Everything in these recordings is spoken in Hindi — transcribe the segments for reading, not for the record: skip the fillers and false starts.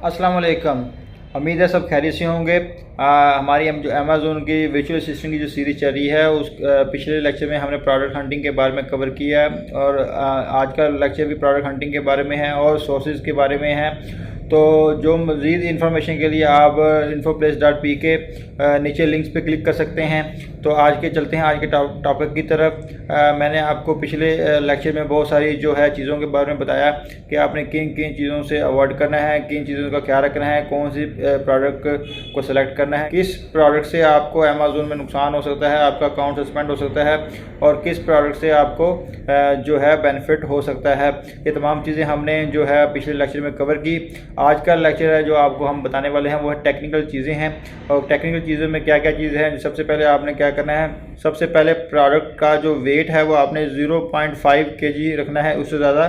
अस्सलाम वालेकुम। उम्मीद है सब खैरियत से होंगे। हमारी जो अमेज़ोन की वर्चुअल असिस्टेंट की जो सीरीज़ चल रही है उस पिछले लेक्चर में हमने प्रोडक्ट हंटिंग के बारे में कवर किया है और आज का लेक्चर भी प्रोडक्ट हंटिंग के बारे में है और सोर्सेज के बारे में है। तो जो मज़ीद इंफॉर्मेशन के लिए आप infoplace.p के नीचे लिंक्स पे क्लिक कर सकते हैं। तो आज के चलते हैं आज के टॉपिक की तरफ। मैंने आपको पिछले लेक्चर में बहुत सारी जो है चीज़ों के बारे में बताया कि आपने किन किन चीज़ों से अवॉइड करना है, किन चीज़ों का ख्याल रखना है, कौन सी प्रोडक्ट को सिलेक्ट करना है, किस प्रोडक्ट से आपको अमेज़ोन में नुकसान हो सकता है, आपका अकाउंट सस्पेंड हो सकता है और किस प्रोडक्ट से आपको जो है बेनिफिट हो सकता है। ये तमाम चीज़ें हमने जो है पिछले लेक्चर में कवर की। आज का लेक्चर है जो आपको हम बताने वाले हैं वो है टेक्निकल चीज़ें हैं। और टेक्निकल चीज़ों में क्या क्या चीज़ है, सबसे पहले आपने क्या करना है, सबसे पहले प्रोडक्ट का जो वेट है वो आपने 0.5 kg रखना है, उससे ज़्यादा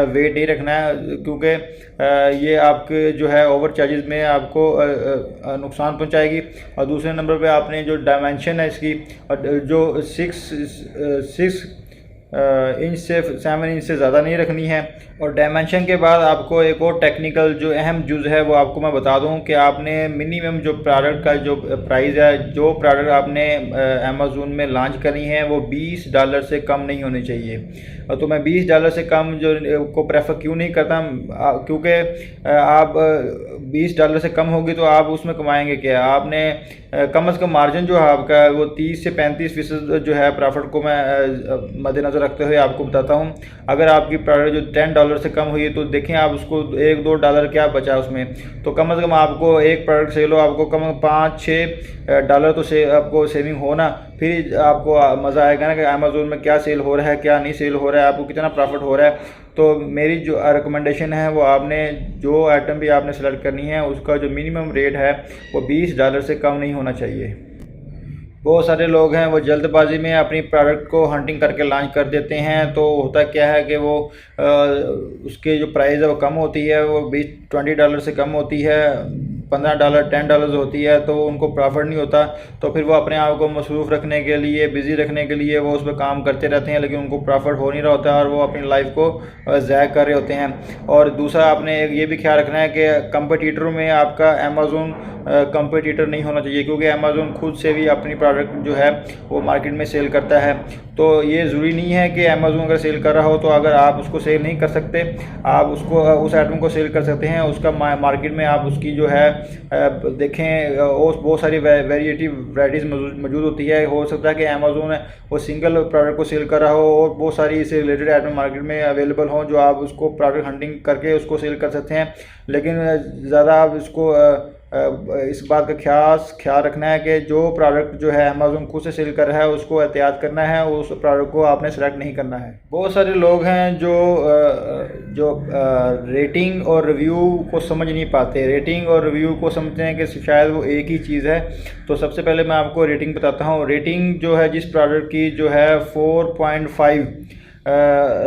वेट नहीं रखना है क्योंकि ये आपके जो है ओवर चार्जेस में आपको नुकसान पहुंचाएगी। और दूसरे नंबर पे आपने जो डायमेंशन है इसकी जो 6 इंच से 7 इंच से ज़्यादा नहीं रखनी है। और डायमेंशन के बाद आपको एक और टेक्निकल जो अहम जुज़ है वो आपको मैं बता दूं कि आपने मिनिमम जो प्रोडक्ट का जो प्राइस है, जो प्रोडक्ट आपने अमेज़ोन में लॉन्च करनी है वो $20 से कम नहीं होनी चाहिए। और तो मैं $20 से कम जो को प्रेफर क्यों नहीं करता, क्योंकि आप $20 से कम होगी तो आप उसमें कमाएंगे क्या। आपने कम अज़ कम मार्जिन जो है आपका वो 30 से 35% जो है प्रॉफिट को मैं मद्देनज़र रखते हुए आपको बताता हूँ। अगर आपकी प्रोडक्ट जो $10 से कम हुई है तो देखें आप उसको $1-2 क्या बचा उसमें, तो कम अज़ कम आपको एक प्रोडक्ट सेल हो आपको कम $5-6 तो आपको सेविंग हो ना, फिर आपको मज़ा आएगा ना कि अमेज़ोन में क्या सेल हो रहा है, क्या नहीं सेल हो रहा है, आपको कितना प्रॉफिट हो रहा है। तो मेरी जो रिकमेंडेशन है वो आपने जो आइटम भी आपने सेलेक्ट करनी है उसका जो मिनिमम रेट है वो $20 से कम नहीं होना चाहिए। बहुत सारे लोग हैं वो जल्दबाजी में अपनी प्रोडक्ट को हंटिंग करके लॉन्च कर देते हैं। तो होता क्या है कि वो उसके जो प्राइस है वो कम होती है, वो $20 से कम होती है, $15 $10 होती है, तो उनको प्रॉफिट नहीं होता। तो फिर वो अपने आप को मसरूफ़ रखने के लिए, बिज़ी रखने के लिए वो उस पर काम करते रहते हैं, लेकिन उनको प्रॉफिट हो नहीं रहा होता और वो अपनी लाइफ को ज़ाया कर रहे होते हैं। और दूसरा आपने ये भी ख्याल रखना है कि कंपटीटरों में आपका अमेज़ोन कंपटीटर नहीं होना चाहिए, क्योंकि अमेज़ोन खुद से भी अपनी प्रोडक्ट जो है वो मार्केट में सेल करता है। तो ये ज़रूरी नहीं है कि अमेज़ोन अगर सेल कर रहा हो तो अगर आप उसको सेल नहीं कर सकते, आप उसको उस आइटम को सेल कर सकते हैं। उसका मार्केट में आप उसकी जो है देखें और बहुत सारी वैराइटीज़ मौजूद होती है। हो सकता है कि अमेज़ोन वो सिंगल प्रोडक्ट को सेल कर रहा हो और बहुत सारी इससे रिलेटेड आइटम मार्केट में अवेलेबल हों जो आप उसको प्रोडक्ट हंटिंग करके उसको सेल कर सकते हैं। लेकिन ज़्यादा आप इसको इस बात का ख्याल रखना है कि जो प्रोडक्ट जो है अमेज़ोन खुद से सेल कर रहा है उसको एहतियात करना है, उस प्रोडक्ट को आपने सेलेक्ट नहीं करना है। बहुत सारे लोग हैं जो रेटिंग और रिव्यू को समझ नहीं पाते, रेटिंग और रिव्यू को समझते हैं कि शायद वो एक ही चीज़ है। तो सबसे पहले मैं आपको रेटिंग बताता हूँ। रेटिंग जो है जिस प्रोडक्ट की जो है 4.5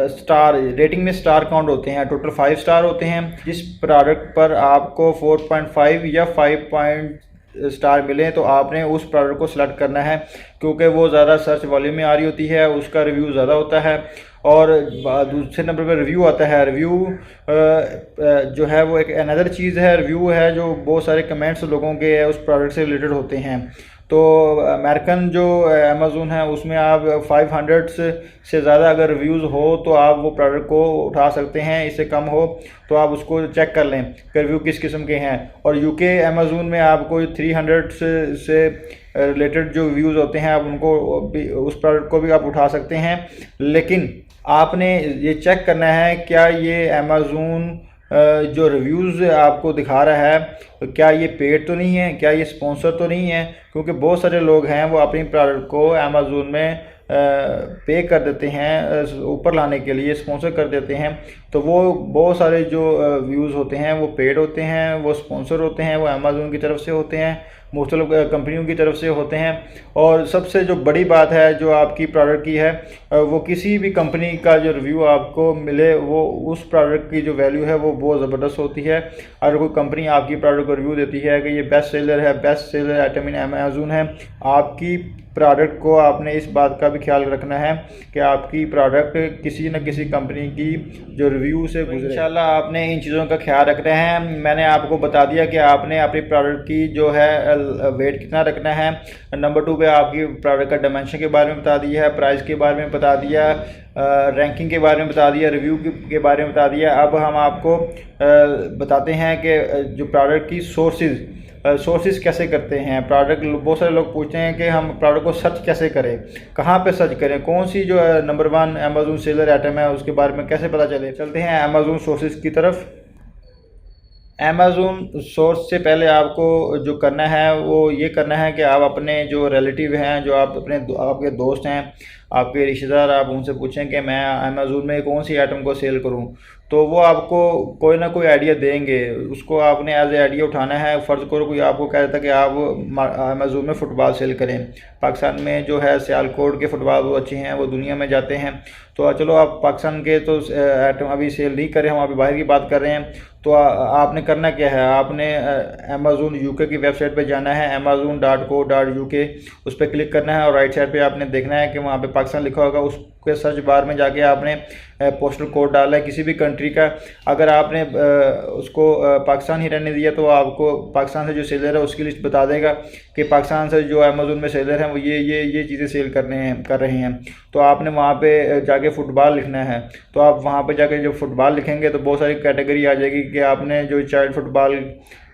स्टार, रेटिंग में स्टार काउंट होते हैं, टोटल 5 स्टार होते हैं। जिस प्रोडक्ट पर आपको 4.5 या 5 स्टार मिले तो आपने उस प्रोडक्ट को सिलेक्ट करना है, क्योंकि वो ज़्यादा सर्च वॉल्यूम में आ रही होती है, उसका रिव्यू ज़्यादा होता है। और दूसरे नंबर पर रिव्यू आता है। रिव्यू जो है वो एक अनदर चीज़ है। रिव्यू है जो बहुत सारे कमेंट्स लोगों के उस प्रोडक्ट से रिलेटेड होते हैं। तो अमेरिकन जो अमेज़ोन है उसमें आप 500 से ज़्यादा अगर रिव्यूज़ हो तो आप वो प्रोडक्ट को उठा सकते हैं, इससे कम हो तो आप उसको चेक कर लें कि रिव्यू किस किस्म के हैं। और यूके अमेज़ोन में आपको 300 से रिलेटेड जो व्यूज़ होते हैं आप उनको उस प्रोडक्ट को भी आप उठा सकते हैं। लेकिन आपने ये चेक करना है क्या ये अमेज़ोन जो रिव्यूज़ आपको दिखा रहा है क्या ये पेड तो नहीं है, क्या ये स्पॉन्सर तो नहीं है। क्योंकि बहुत सारे लोग हैं वो अपनी प्रोडक्ट को अमेज़ोन में पे कर देते हैं ऊपर लाने के लिए, स्पॉन्सर कर देते हैं। तो वो बहुत सारे जो व्यूज़ होते हैं वो पेड होते हैं, वो स्पॉन्सर होते हैं, वो अमेज़ोन की तरफ से होते हैं। मुख्तलिफ कंपनियों की तरफ से होते हैं। और सबसे जो बड़ी बात है जो आपकी प्रोडक्ट की है, वो किसी भी कंपनी का जो रिव्यू आपको मिले वो उस प्रोडक्ट की जो वैल्यू है वो बहुत ज़बरदस्त होती है। अगर कोई कंपनी आपकी प्रोडक्ट को रिव्यू देती है कि ये बेस्ट सेलर है, बेस्ट सेलर आइटम इन अमेज़न है, आपकी प्रोडक्ट को आपने इस बात का भी ख्याल रखना है कि आपकी प्रोडक्ट किसी न किसी कंपनी की जो रिव्यू से गुजरे। इंशाल्लाह आपने इन चीज़ों का ख्याल रखना है। मैंने आपको बता दिया कि आपने अपनी प्रोडक्ट की जो है वेट कितना रखना है। नंबर 2 पे आपकी प्रोडक्ट का डायमेंशन के बारे में बता दिया है, प्राइस के बारे में बता दिया, रैंकिंग के बारे में बता दिया, रिव्यू के बारे में बता दिया। अब हम आपको बताते हैं कि जो प्रोडक्ट की सोर्सेज कैसे करते हैं। प्रोडक्ट बहुत सारे लोग पूछते हैं कि हम प्रोडक्ट को सर्च कैसे करें, कहाँ पे सर्च करें, कौन सी जो नंबर 1 अमेज़न सेलर आइटम है उसके बारे में कैसे पता चले। चलते हैं अमेज़न सोर्सेज की तरफ। अमेज़न सोर्स से पहले आपको जो करना है वो ये करना है कि आप अपने जो रिलेटिव हैं, जो आपके दोस्त हैं, आपके रिश्तेदार, आप उनसे पूछें कि मैं अमेज़न में कौन सी आइटम को सेल करूं, तो वो आपको कोई ना कोई आइडिया देंगे। उसको आपने एज ए आइडिया उठाना है। फ़र्ज़ करो कोई आपको कह देता कि आप अमेज़न में फ़ुटबॉल सेल करें। पाकिस्तान में जो है सियालकोट के फ़ुटबॉल बहुत अच्छे हैं, वो दुनिया में जाते हैं। तो चलो आप पाकिस्तान के तो आइटम अभी सेल नहीं कर रहे, हम अभी बाहर की बात कर रहे हैं। तो आपने करना क्या है, आपने अमेज़न यूके की वेबसाइट पे जाना है, amazon.co.uk, उस पर क्लिक करना है और राइट साइड पे आपने देखना है कि वहाँ पे पाकिस्तान लिखा होगा। उसके सर्च बार में जाके आपने पोस्टल कोड डाला है किसी भी कंट्री का। अगर आपने उसको पाकिस्तान ही रहने दिया तो आपको पाकिस्तान से जो सेलर है उसकी लिस्ट बता देगा कि पाकिस्तान से जो अमेज़न में सेलर हैं वो ये चीज़ें सेल कर रहे हैं। तो आपने वहाँ पे जाके फ़ुटबॉल लिखना है। तो आप वहाँ पे जाके जब फ़ुटबॉल लिखेंगे तो बहुत सारी कैटेगरी आ जाएगी कि आपने जो चाइल्ड फुटबॉल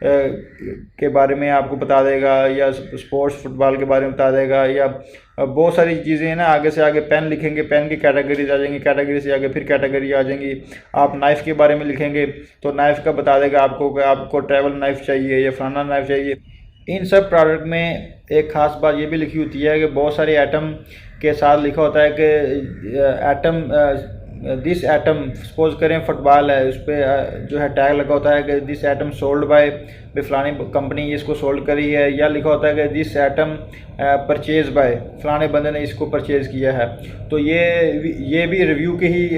के बारे में आपको बता देगा, या स्पोर्ट्स फुटबॉल के बारे में बता देगा, या बहुत सारी चीज़ें हैं ना। आगे से आगे पेन लिखेंगे, पेन की कैटेगरीज आ जाएंगी, कैटेगरी से आगे फिर कैटेगरी आ जाएंगी। आप नाइफ़ के बारे में लिखेंगे तो नाइफ़ का बता देगा आपको कि आपको ट्रैवल नाइफ़ चाहिए या फलाना नाइफ़ चाहिए। इन सब प्रोडक्ट में एक ख़ास बात ये भी लिखी होती है कि बहुत सारे आइटम के साथ लिखा होता है कि आइटम दिस आइटम, सपोज करें फुटबॉल है, उस पर जो है टैग लगा होता है कि दिस आइटम सोल्ड बाय फलानी कंपनी इसको सोल्ड करी है, या लिखा होता है कि दिस आइटम परचेज बाय फलाने बंदे ने इसको परचेज़ किया है। तो ये भी रिव्यू के ही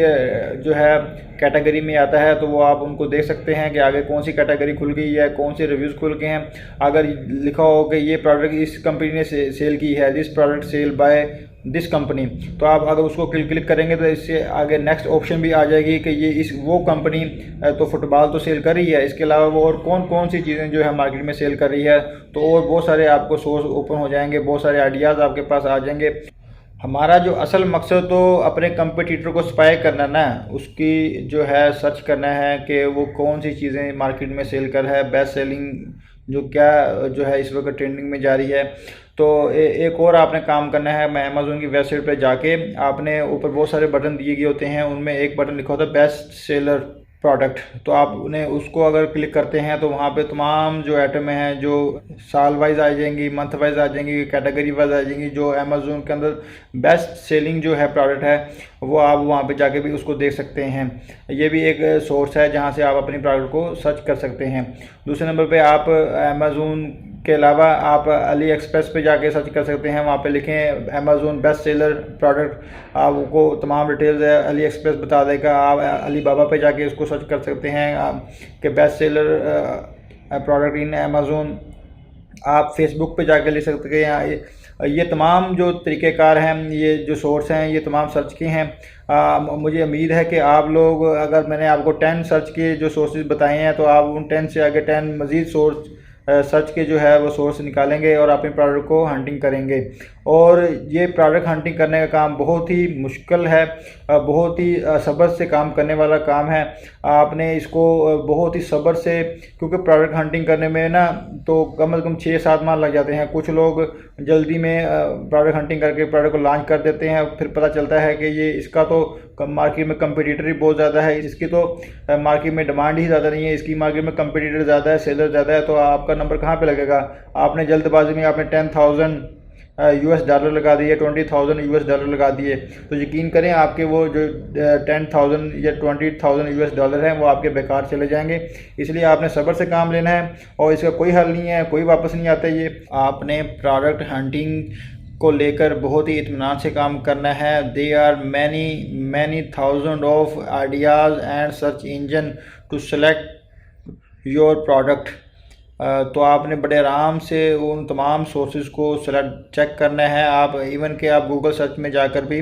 जो है कैटेगरी में आता है। तो वो आप उनको देख सकते हैं कि आगे कौन सी कैटेगरी खुल गई है, कौन से रिव्यूज़ खुल गए हैं। अगर लिखा हो कि ये प्रोडक्ट इस कंपनी ने सेल की है, this product sale by this company, तो आप अगर उसको क्लिक करेंगे तो इससे आगे नेक्स्ट ऑप्शन भी आ जाएगी कि ये वो कंपनी तो फुटबॉल तो सेल कर रही है, इसके अलावा वो और कौन सी चीज़ें जो है मार्केट में सेल कर रही है। तो और बहुत सारे आपको सोर्स ओपन हो जाएंगे, बहुत सारे आइडियाज़ आपके पास आ जाएंगे। हमारा जो असल मकसद तो अपने कंपटीटर को स्पाई करना ना, उसकी जो है सर्च करना है कि वो कौन सी चीज़ें मार्केट में सेल कर है, बेस्ट सेलिंग जो क्या जो है इस वक्त ट्रेंडिंग में जा रही है। तो एक और आपने काम करना है, मैं अमेज़न की वेबसाइट पर जाके आपने ऊपर बहुत सारे बटन दिए गए होते हैं, उनमें एक बटन लिखा होता है बेस्ट सेलर प्रोडक्ट। तो आप उन्हें उसको अगर क्लिक करते हैं तो वहाँ पे तमाम जो आइटम हैं जो साल वाइज आ जाएंगी, मंथ वाइज आ जाएंगी, कैटेगरी वाइज आ जाएंगी। जो अमेज़न के अंदर बेस्ट सेलिंग जो है प्रोडक्ट है वो आप वहाँ पे जाके भी उसको देख सकते हैं। ये भी एक सोर्स है जहाँ से आप अपनी प्रोडक्ट को सर्च कर सकते हैं। दूसरे नंबर पे आप अमेज़न के अलावा आप अली एक्सप्रेस पे जाके सर्च कर सकते हैं। वहाँ पे लिखें अमेज़न बेस्ट सेलर प्रोडक्ट, आपको तमाम डिटेल्स है अली एक्सप्रेस बता देगा। आप अली बाबा पे जाके उसको सर्च कर सकते हैं कि best seller product in Amazon. आप फेसबुक पे जाके ले सकते हैं। ये तमाम जो तरीक़ेकार हैं, ये जो सोर्स हैं, ये तमाम सर्च के हैं। मुझे उम्मीद है कि आप लोग, अगर मैंने आपको 10 सर्च के जो सोर्सेज बताए हैं तो आप उन 10 से आगे 10 मज़ीद सोर्स सर्च के जो है वो सोर्स निकालेंगे और अपने प्रोडक्ट को हंटिंग करेंगे। और ये प्रोडक्ट हंटिंग करने का काम बहुत ही मुश्किल है, बहुत ही सब्र से काम करने वाला काम है। आपने इसको बहुत ही सब्र से, क्योंकि प्रोडक्ट हंटिंग करने में ना तो कम से कम 6-7 माह लग जाते हैं। कुछ लोग जल्दी में प्रोडक्ट हंटिंग करके प्रोडक्ट को लॉन्च कर देते हैं, फिर पता चलता है कि ये इसका तो मार्केट में कंपटीटर ही बहुत ज़्यादा है, इसकी तो मार्केट में डिमांड ही ज़्यादा नहीं है, इसकी मार्केट में कंपटीटर ज़्यादा है, सेलर ज़्यादा है, तो आपका नंबर कहाँ पे लगेगा। आपने जल्दबाजी में आपने 10,000 US$ लगा दिए, $20,000 लगा दिए, तो यकीन करें आपके वो जो 10,000 या 20,000 US$ हैं वो आपके बेकार चले जाएंगे। इसलिए आपने सब्र से काम लेना है और इसका कोई हल नहीं है, कोई वापस नहीं आता। ये आपने प्रोडक्ट हंटिंग को लेकर बहुत ही इत्मीनान से काम करना है। They are many thousand of ideas and search engine to select your product. तो आपने बड़े आराम से उन तमाम सोर्सेज को सेलेक्ट चेक करना है। आप इवन के आप गूगल सर्च में जाकर भी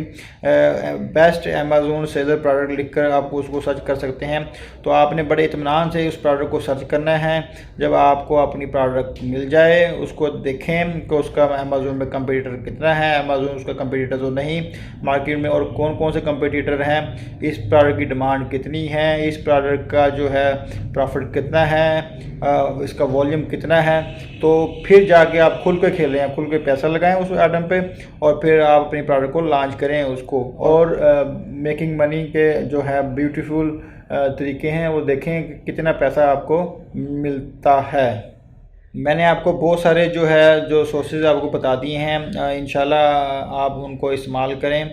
बेस्ट अमेज़ोन सेलर प्रोडक्ट लिखकर आप उसको सर्च कर सकते हैं। तो आपने बड़े इत्मीनान से उस प्रोडक्ट को सर्च करना है। जब आपको अपनी प्रोडक्ट मिल जाए उसको देखें कि उसका अमेज़ोन में कंपटीटर कितना है, अमेज़ोन उसका कंपटीटर तो नहीं मार्केट में, और कौन कौन से कंपटीटर हैं, इस प्रोडक्ट की डिमांड कितनी है, इस प्रोडक्ट का जो है प्रॉफिट कितना है, इसका वॉल्यूम कितना है। तो फिर जाके आप खुल के खेलें, खुल के पैसा लगाएं उस आइटम पे और फिर आप अपनी प्रोडक्ट को लॉन्च करें उसको। और मेकिंग मनी के जो है ब्यूटीफुल तरीके हैं वो देखें कि कितना पैसा आपको मिलता है। मैंने आपको बहुत सारे जो सोर्सेज आपको बता दिए हैं, इंशाल्लाह आप उनको इस्तेमाल करें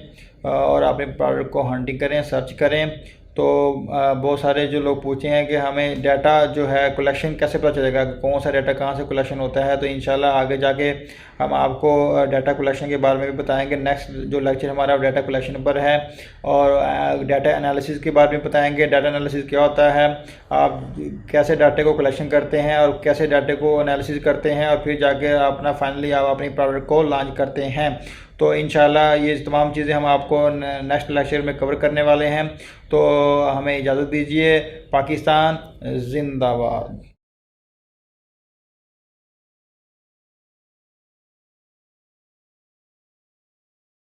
और अपने प्रोडक्ट को हंटिंग करें, सर्च करें। तो बहुत सारे जो लोग पूछे हैं कि हमें डाटा जो है कलेक्शन कैसे पता चलेगा, कौन सा डाटा कहाँ से कलेक्शन होता है। तो इंशाल्लाह आगे जाके हम आपको डाटा कलेक्शन के बारे में भी बताएंगे। नेक्स्ट जो लेक्चर हमारा डाटा कलेक्शन पर है, और डाटा एनालिसिस के बारे में बताएंगे। डाटा एनालिसिस क्या होता है, आप कैसे डाटे को कलेक्शन करते हैं और कैसे डाटे को एनालिसिस करते हैं और फिर जाके अपना फाइनली आप अपनी प्रोडक्ट को लॉन्च करते हैं। तो इंशाल्लाह ये तमाम चीज़ें हम आपको नेक्स्ट लेक्चर में कवर करने वाले हैं। तो हमें इजाज़त दीजिए। पाकिस्तान जिंदाबाद।